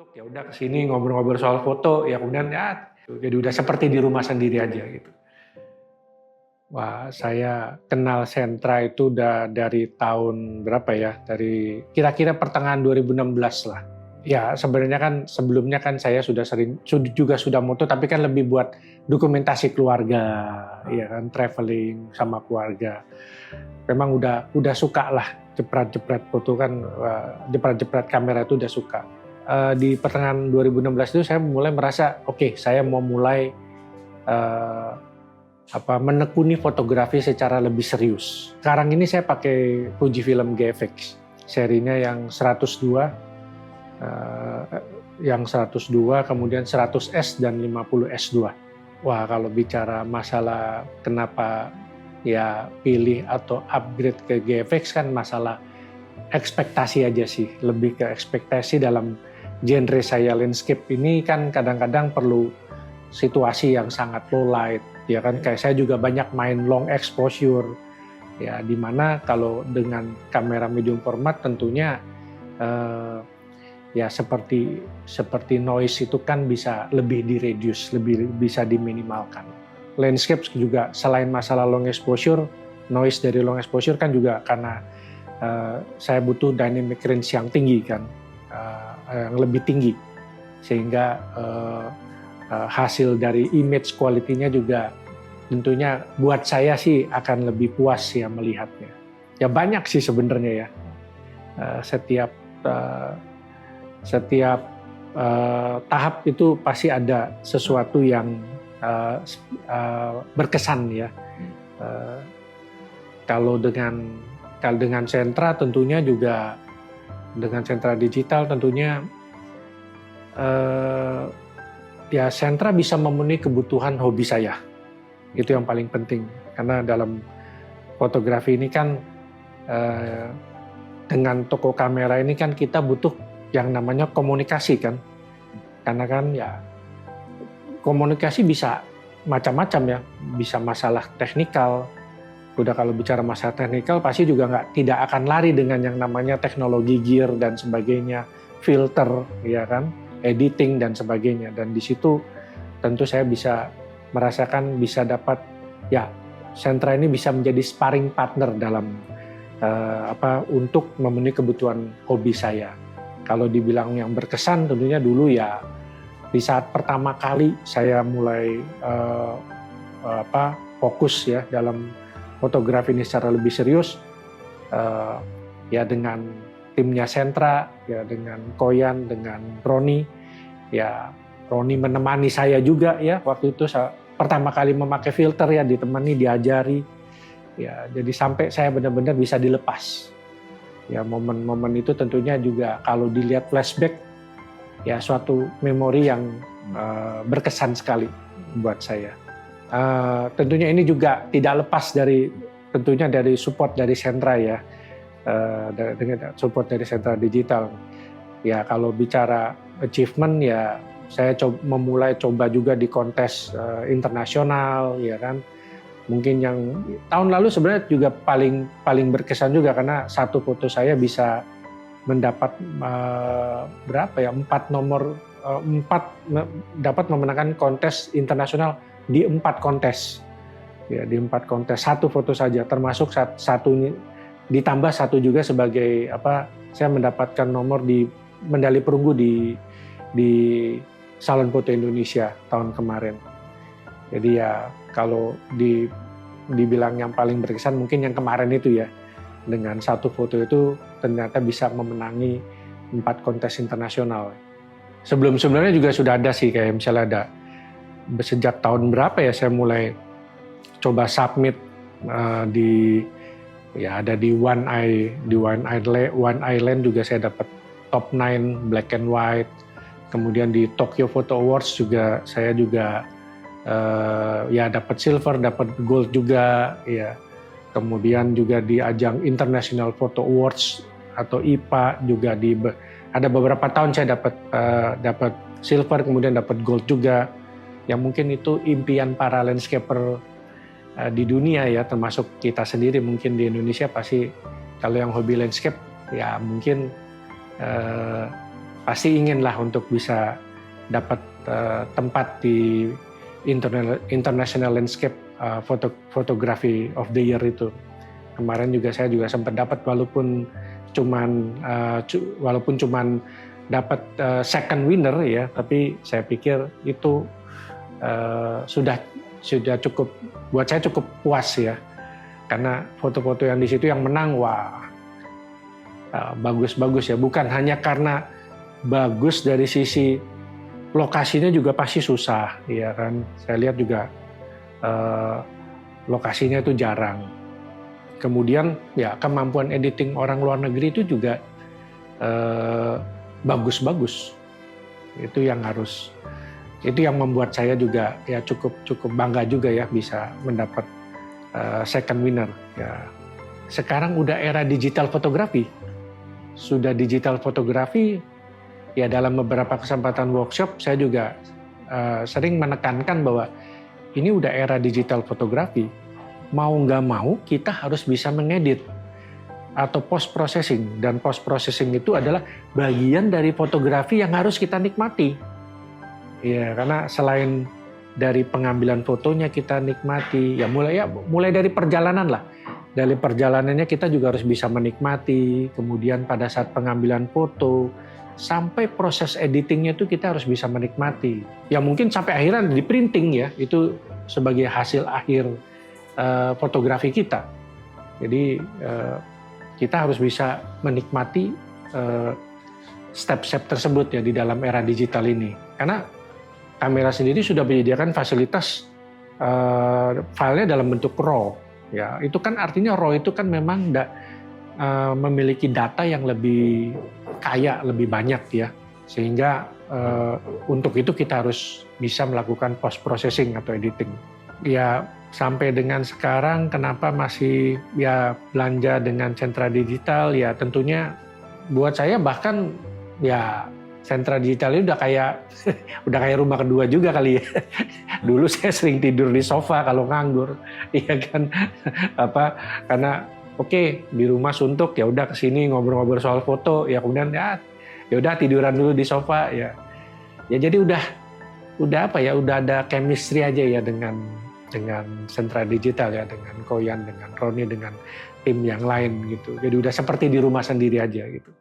untuk ya udah kesini ngobrol-ngobrol soal foto ya kemudian ya jadi udah seperti di rumah sendiri aja gitu. Wah, saya kenal Sentra itu udah dari tahun berapa ya? Dari kira-kira pertengahan 2016 lah. Ya sebenarnya kan sebelumnya kan saya juga sudah moto tapi kan lebih buat dokumentasi keluarga, ya kan traveling sama keluarga. Memang udah suka lah jepret-jepret foto kan, jepret-jepret kamera itu udah suka. Di pertengahan 2016 itu saya mulai merasa oke, saya mau mulai menekuni fotografi secara lebih serius. Sekarang ini saya pakai Fujifilm GFX serinya yang 102, kemudian 100S dan 50S2. Wah, kalau bicara masalah kenapa ya pilih atau upgrade ke GFX kan masalah ekspektasi aja sih, lebih ke ekspektasi dalam genre saya landscape ini kan kadang-kadang perlu situasi yang sangat low light, ya kan kayak saya juga banyak main long exposure, ya dimana kalau dengan kamera medium format tentunya ya seperti noise itu kan bisa lebih di-reduce, lebih bisa diminimalkan. Landscape juga selain masalah long exposure, noise dari long exposure kan juga karena saya butuh dynamic range yang tinggi kan, yang lebih tinggi, sehingga hasil dari image quality-nya juga tentunya buat saya sih akan lebih puas ya melihatnya. Ya banyak sih sebenarnya ya, setiap tahap itu pasti ada sesuatu yang berkesan ya. Kalau dengan Sentra tentunya juga dengan Sentra Digital tentunya ya Sentra bisa memenuhi kebutuhan hobi saya. Itu yang paling penting karena dalam fotografi ini kan dengan toko kamera ini kan kita butuh yang namanya komunikasi kan, karena kan ya komunikasi bisa macam-macam ya, bisa masalah teknikal. Udah kalau bicara masalah teknikal pasti juga tidak akan lari dengan yang namanya teknologi gear dan sebagainya, filter ya kan, editing dan sebagainya. Dan di situ tentu saya bisa merasakan bisa dapat ya Sentra ini bisa menjadi sparring partner dalam untuk memenuhi kebutuhan hobi saya. Kalau dibilang yang berkesan tentunya dulu ya di saat pertama kali saya mulai fokus ya dalam fotografi ini secara lebih serius, ya dengan timnya Sentra, ya dengan Koyan, dengan Roni, ya Roni menemani saya juga ya waktu itu pertama kali memakai filter ya ditemani, diajari, ya jadi sampai saya benar-benar bisa dilepas. Ya momen-momen itu tentunya juga kalau dilihat flashback ya suatu memori yang berkesan sekali buat saya. Tentunya ini juga tidak lepas tentunya dari support dari Sentra ya, dengan support dari Sentra Digital. Ya kalau bicara achievement ya saya memulai coba juga di kontes internasional ya kan. Mungkin yang tahun lalu sebenarnya juga paling berkesan juga karena satu foto saya bisa mendapat dapat memenangkan kontes internasional di 4 kontes. Ya, di 4 kontes satu foto saja termasuk satunya ditambah satu juga sebagai saya mendapatkan nomor di medali perunggu di Salon Foto Indonesia tahun kemarin. Jadi ya kalau dibilang yang paling berkesan mungkin yang kemarin itu ya, dengan satu foto itu ternyata bisa memenangi 4 kontes internasional. Sebelumnya juga sudah ada sih, kayak misalnya ada sejak tahun berapa ya saya mulai coba submit ada di One Island juga saya dapat top 9 black and white. Kemudian di Tokyo Photo Awards juga saya juga ya dapat silver, dapat gold juga ya. Kemudian juga di ajang International Photo Awards atau IPA juga ada beberapa tahun saya dapat silver, kemudian dapat gold juga. Yang mungkin itu impian para landscaper di dunia ya, termasuk kita sendiri mungkin di Indonesia pasti kalau yang hobi landscape ya mungkin pasti inginlah untuk bisa dapat tempat di International Landscape Photography of the Year itu. Kemarin juga saya juga sempat dapat walaupun cuman dapat second winner ya, tapi saya pikir itu sudah cukup, buat saya cukup puas ya, karena foto-foto yang di situ yang menang, wah bagus-bagus ya, bukan hanya karena bagus dari sisi lokasinya, juga pasti susah ya kan. Saya lihat juga lokasinya itu jarang. Kemudian ya kemampuan editing orang luar negeri itu juga bagus-bagus. Itu yang membuat saya juga ya cukup bangga juga ya bisa mendapat second winner. Ya, sekarang udah era digital fotografi. Sudah digital fotografi, ya dalam beberapa kesempatan workshop saya juga sering menekankan bahwa ini udah era digital fotografi. Mau nggak mau kita harus bisa mengedit atau post processing, dan post processing itu adalah bagian dari fotografi yang harus kita nikmati. Ya, karena selain dari pengambilan fotonya kita nikmati, ya mulai dari perjalanan lah. Dari perjalanannya kita juga harus bisa menikmati, kemudian pada saat pengambilan foto, sampai proses editingnya itu kita harus bisa menikmati. Ya mungkin sampai akhirnya di printing ya, itu sebagai hasil akhir fotografi kita. Jadi kita harus bisa menikmati step-step tersebut ya di dalam era digital ini. Karena kamera sendiri sudah menyediakan fasilitas filenya dalam bentuk RAW. Ya, itu kan artinya RAW itu kan memang memiliki data yang lebih kaya, lebih banyak ya. Sehingga untuk itu kita harus bisa melakukan post processing atau editing. Ya, sampai dengan sekarang kenapa masih ya belanja dengan sentra digital, ya tentunya buat saya bahkan ya sentra digital ini udah kayak rumah kedua juga kali ya. Dulu saya sering tidur di sofa kalau nganggur, iya kan, karena di rumah suntuk, ya udah kesini ngobrol-ngobrol soal foto, ya kemudian ya udah tiduran dulu di sofa ya jadi udah ada chemistry aja ya dengan sentra digital ya, dengan Koyan, dengan Roni, dengan tim yang lain gitu. Jadi udah seperti di rumah sendiri aja gitu.